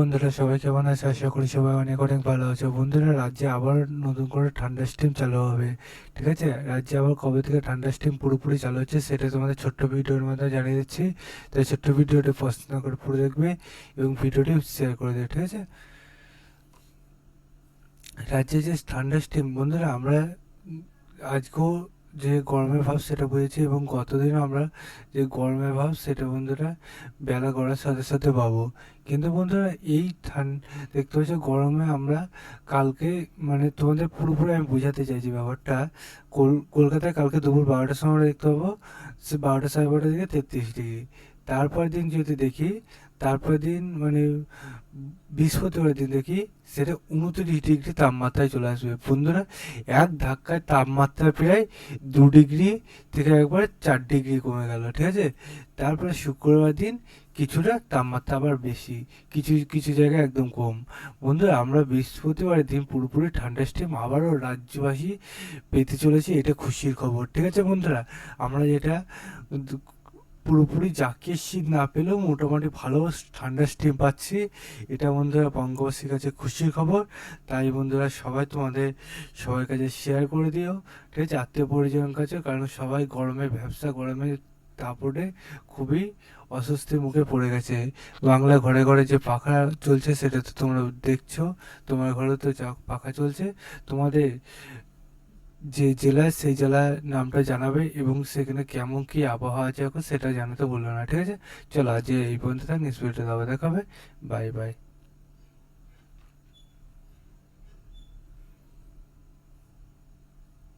বন্ধুরা সবাই কেমন আছে? আশা করি সবাই অনেক অনেক ভালো আছে। বন্ধুরা, রাজ্যে আবার নতুন করে ঠান্ডা স্টিম চালু হবে। ঠিক আছে, রাজ্যে আবার কবে থেকে ঠান্ডা স্টিম পুরোপুরি চালু হচ্ছে সেটা তোমাদের ছোট্ট ভিডিওর মাধ্যমে জানিয়ে দিচ্ছি। তাই ছোট্ট ভিডিওটি পছন্দ না করে পুরো দেখবে এবং ভিডিওটি শেয়ার করে দেবে। ঠিক আছে, রাজ্যে যে ঠান্ডা স্টিম, বন্ধুরা আমরা আজকেও যে গরমের ভাব সেটা বুঝেছি এবং গতদিনও আমরা যে গরমের ভাব সেটা বন্ধুরা বেলা গড়ার সাথে সাথে পাবো। কিন্তু বন্ধুরা এই দেখতে পাচ্ছ গরমে আমরা কালকে, মানে তোমাদের পুরোপুরি আমি বোঝাতে চাইছি ব্যাপারটা। কলকাতায় কালকে দুপুর 12টার সময় আমরা দেখতে পাবো সে 12টা সাড়ে 12টার দিকে 33 ডিগ্রি। তারপর দিন যদি দেখি, তারপর দিন মানে বৃহস্পতিবার দিন দেখি সেটা 29 ডিগ্রি তাপমাত্রায় চলে আসবে। বন্ধুরা, এক ধাক্কায় তাপমাত্রা প্রায় 2 ডিগ্রি থেকে একবার 4 ডিগ্রি কমে গেল। ঠিক আছে, তারপরে শুক্রবার দিন কিছুটা তাপমাত্রা আবার বেশি, কিছু কিছু জায়গায় একদম কম। বন্ধুরা, আমরা বৃহস্পতিবারের দিন পুরোপুরি ঠান্ডা স্টিম আবারও রাজ্যবাসী পেতে চলেছি, এটা খুশির খবর। ঠিক আছে বন্ধুরা, আমরা যেটা পুরোপুরি জাঁকিয়ে শীত না পেলেও মোটামুটি ভালো ঠান্ডা স্টিম পাচ্ছি, এটা বন্ধুরা বঙ্গবাসীর কাছে খুশির খবর। তাই বন্ধুরা সবাই তোমাদের সবার কাছে শেয়ার করে দিও। ঠিক আছে, আত্মীয় পরিজনের কাছে, কারণ সবাই গরমে ব্যবসা, গরমে তারপরে খুবই অস্বস্তির মুখে পড়ে গেছে। বাংলা ঘরে ঘরে যে পাখা চলছে সেটা তো তোমরা দেখছো, তোমার ঘরে তো পাখা চলছে। তোমাদের যে জেলায় সেই জেলার নামটা জানাবে এবং সেখানে কেমন কি আবহাওয়া আছে এখন সেটা জানাতে বললো না। ঠিক আছে, চলো আজ এই পর্যন্ত থাক, নেক্সট ভিডিওতে আবার দেখাবে। Bye bye.